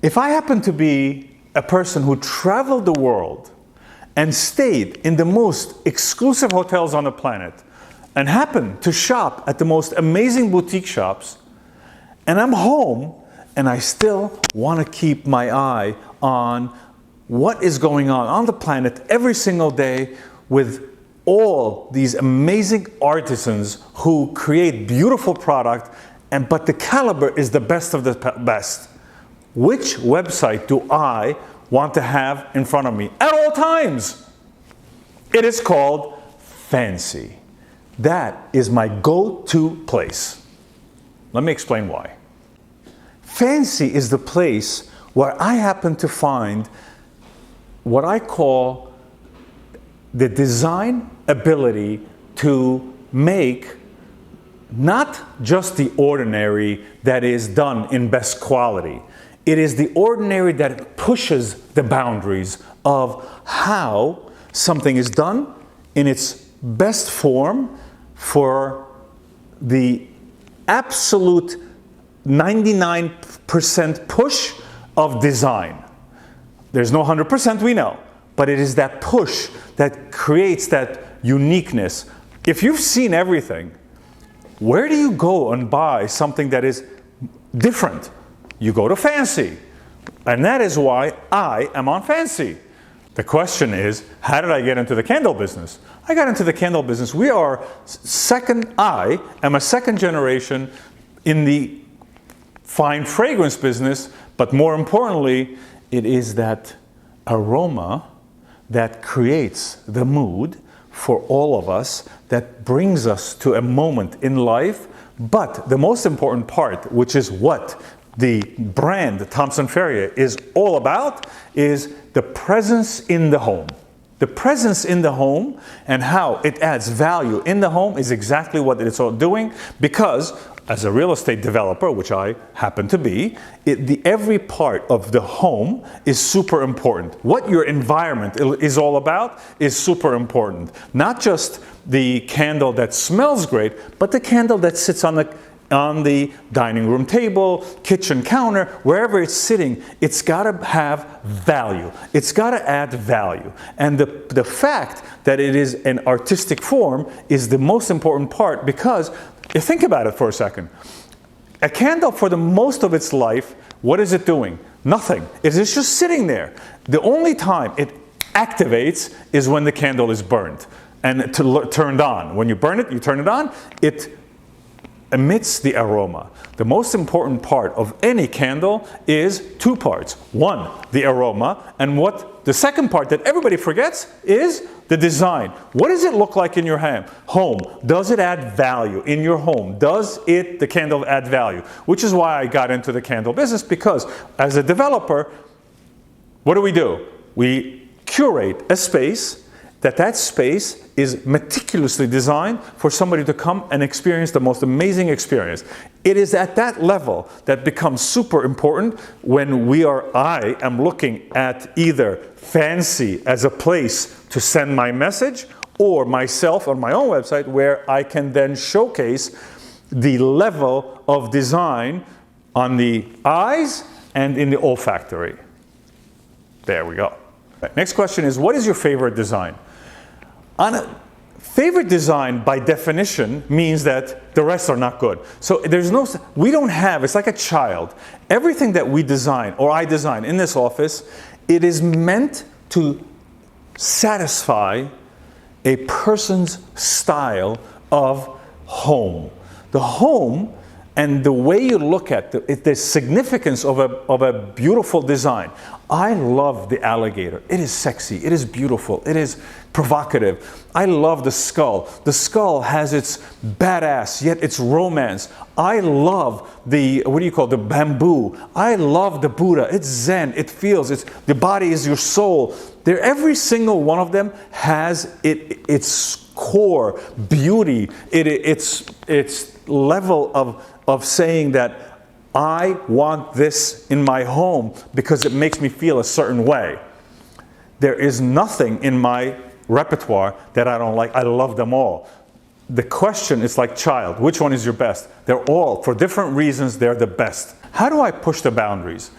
If I happen to be a person who traveled the world and stayed in the most exclusive hotels on the planet and happened to shop at the most amazing boutique shops, and I'm home and I still want to keep my eye on what is going on the planet every single day with all these amazing artisans who create beautiful product, but the caliber is the best of the best. Which website do I want to have in front of me at all times? It is called Fancy. That is my go-to place. Let me explain why. Fancy is the place where I happen to find what I call the design ability to make not just the ordinary that is done in best quality. It is the ordinary that pushes the boundaries of how something is done in its best form for the absolute 99% push of design. There's no 100%, we know, but it is that push that creates that uniqueness. If you've seen everything, where do you go and buy something that is different? You go to Fancy. And that is why I am on Fancy. The question is, how did I get into the candle business? I got into the candle business. I am a second generation in the fine fragrance business, but more importantly, it is that aroma that creates the mood for all of us, that brings us to a moment in life. But the most important part, which is what the brand Thompson Ferrier is all about, is the presence in the home. The presence in the home and how it adds value in the home is exactly what it's all doing, because as a real estate developer, which I happen to be, every part of the home is super important. What your environment is all about is super important. Not just the candle that smells great, but the candle that sits on the dining room table, kitchen counter, wherever it's sitting, it's got to have value. It's got to add value. And the fact that it is an artistic form is the most important part, because you think about it for a second. A candle, for the most of its life, what is it doing? Nothing. It is just sitting there. The only time it activates is when the candle is burned and turned on. When you burn it, you turn it on, it emits the aroma. The most important part of any candle is two parts. One, the aroma, and the second part that everybody forgets is the design. What does it look like in your home? Does it add value in your home? Does the candle add value? Which is why I got into the candle business, because as a developer, what do? We curate a space that space is meticulously designed for somebody to come and experience the most amazing experience. It is at that level that becomes super important when I am looking at either Fancy as a place to send my message, or myself on my own website where I can then showcase the level of design on the eyes and in the olfactory. There we go. Next question is, what is your favorite design? Favorite design, by definition, means that the rest are not good. So it's like a child. Everything that we design, or I design in this office, it is meant to satisfy a person's style of home. The home and the way you look at the significance of a beautiful design. I love the alligator. It is sexy. It is beautiful. It is provocative. I love the skull. The skull has its badass, yet its romance. I love the bamboo. I love the Buddha. It's Zen. It feels. The body is your soul. Every single one of them has its core beauty. Its level of saying that I want this in my home because it makes me feel a certain way. There is nothing in my repertoire that I don't like. I love them all. The question is like child, which one is your best? They're all, for different reasons, they're the best. How do I push the boundaries?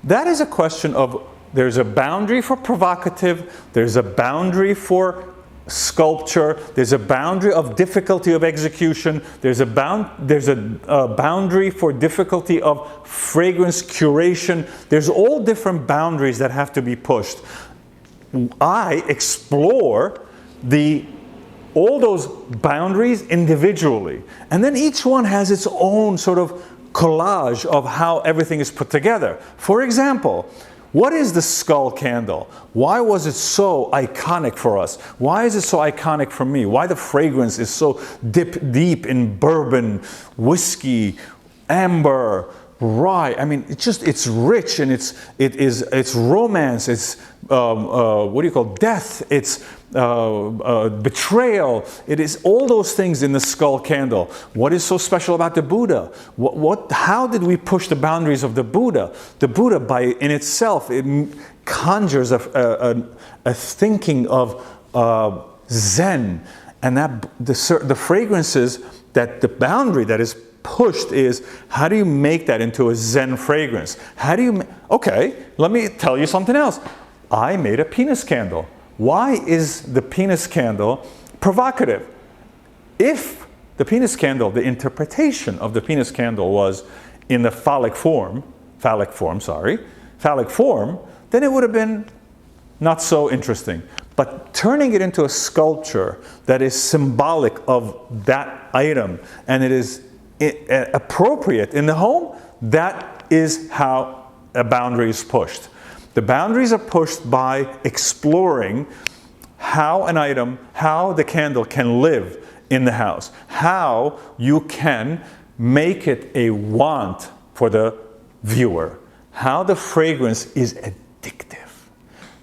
That is a question of, there's a boundary for provocative, there's a boundary for sculpture, there's a boundary of difficulty of execution, there's a boundary for difficulty of fragrance curation. There's all different boundaries that have to be pushed. I explore all those boundaries individually, and then each one has its own sort of collage of how everything is put together. For example, what is the skull candle? Why was it so iconic for us? Why is it so iconic for me? Why the fragrance is so deep in bourbon, whiskey, amber, rye? I mean, it's rich, and it's romance. It's what do you call death? It's betrayal. It is all those things in the skull candle. What is so special about the Buddha? How did we push the boundaries of the Buddha? The Buddha, in itself, it conjures a thinking of Zen, and that the fragrances, that the boundary that is pushed is, how do you make that into a Zen fragrance? Okay, let me tell you something else. I made a penis candle. Why is the penis candle provocative? If the penis candle, the interpretation of the penis candle was in the phallic form, then it would have been not so interesting. But turning it into a sculpture that is symbolic of that item, and it is appropriate in the home, that is how a boundary is pushed. The boundaries are pushed by exploring how the candle can live in the house, how you can make it a want for the viewer, how the fragrance is addictive.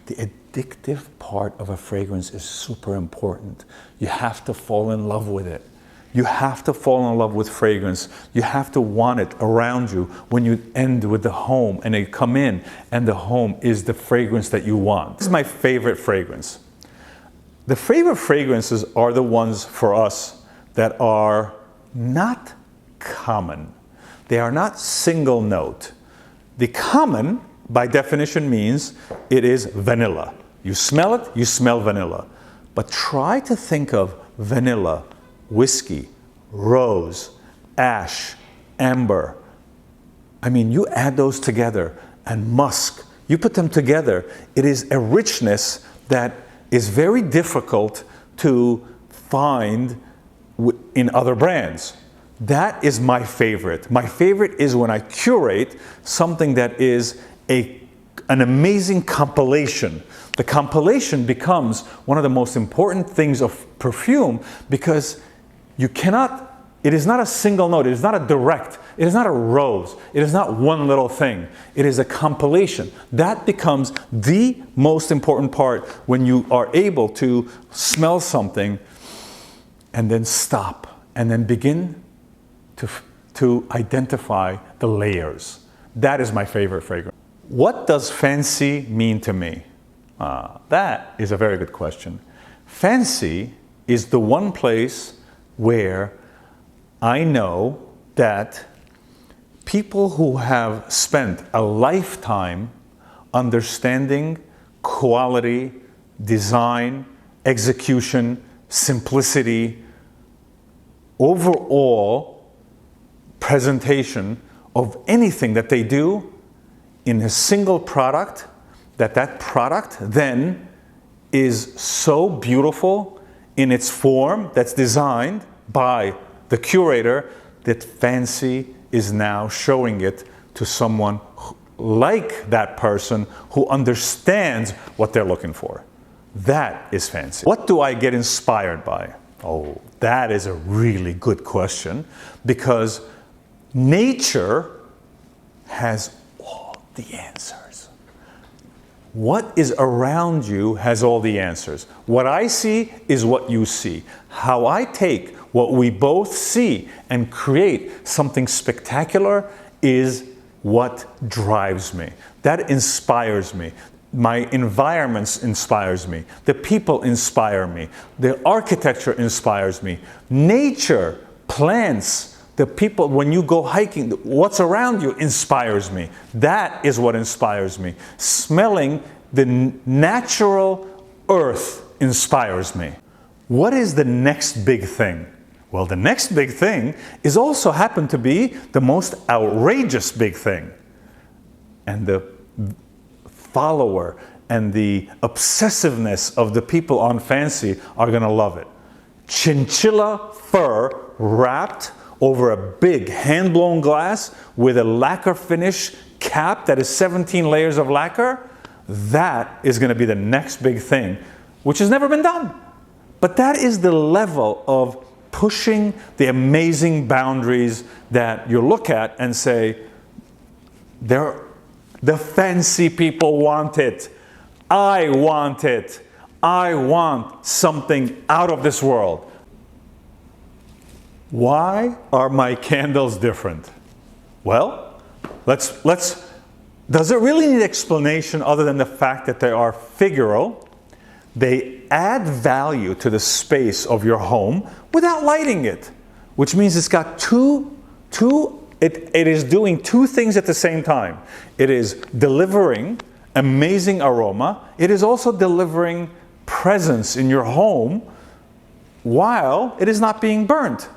The addictive part of a fragrance is super important. You have to fall in love with it. You have to fall in love with fragrance. You have to want it around you when you end with the home and you come in and the home is the fragrance that you want. This is my favorite fragrance. The favorite fragrances are the ones for us that are not common. They are not single note. The common, by definition, means it is vanilla. You smell it, you smell vanilla. But try to think of vanilla, whiskey, rose, ash, amber. I mean, you add those together, and musk. You put them together, it is a richness that is very difficult to find in other brands. That is my favorite. My favorite is when I curate something that is an amazing compilation. The compilation becomes one of the most important things of perfume, because it is not a single note, it is not a direct, it is not a rose, it is not one little thing, it is a compilation. That becomes the most important part when you are able to smell something and then stop and then begin to identify the layers. That is my favorite fragrance. What does fancy mean to me? That is a very good question. Fancy is the one place where I know that people who have spent a lifetime understanding quality, design, execution, simplicity, overall presentation of anything that they do in a single product, that product then is so beautiful in its form that's designed by the curator, that fancy is now showing it to someone like that person who understands what they're looking for. That is fancy. What do I get inspired by? Oh, that is a really good question, because nature has all the answers. What is around you has all the answers. What I see is what you see. How I take what we both see and create something spectacular is what drives me. That inspires me. My environment inspires me. The people inspire me. The architecture inspires me. Nature, plants, The people, when you go hiking, what's around you inspires me. That is what inspires me. Smelling the natural earth inspires me. What is the next big thing? Well, the next big thing is also happened to be the most outrageous big thing. And the follower and the obsessiveness of the people on Fancy are going to love it. Chinchilla fur wrapped over a big hand-blown glass with a lacquer finish cap that is 17 layers of lacquer. That is going to be the next big thing, which has never been done. But that is the level of pushing the amazing boundaries that you look at and say, the fancy people want it. I want it. I want something out of this world. Why are my candles different? Well, does it really need explanation other than the fact that they are figural? They add value to the space of your home without lighting it, which means it's got it is doing two things at the same time. It is delivering amazing aroma. It is also delivering presence in your home while it is not being burnt.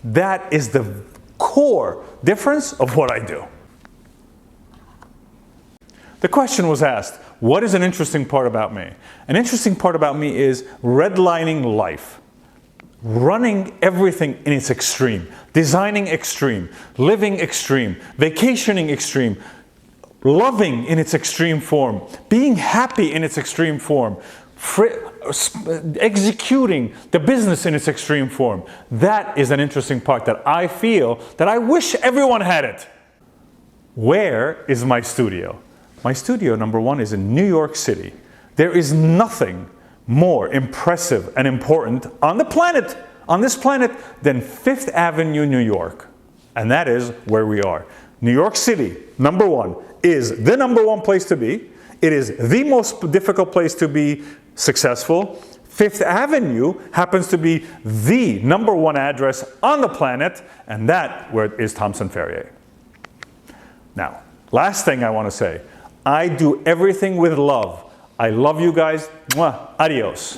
That is the core difference of what I do. The question was asked, what is an interesting part about me? An interesting part about me is redlining life. Running everything in its extreme. Designing extreme. Living extreme. Vacationing extreme. Loving in its extreme form. Being happy in its extreme form. Executing the business in its extreme form. That is an interesting part that I feel that I wish everyone had it. Where is my studio? My studio, number one, is in New York City. There is nothing more impressive and important on this planet, than Fifth Avenue, New York. And that is where we are. New York City, number one, is the number one place to be. It is the most difficult place to be successful. Fifth Avenue happens to be the number one address on the planet, and that where is Thompson Ferrier. Now, last thing I want to say, I do everything with love. I love you guys. Mwah. Adios.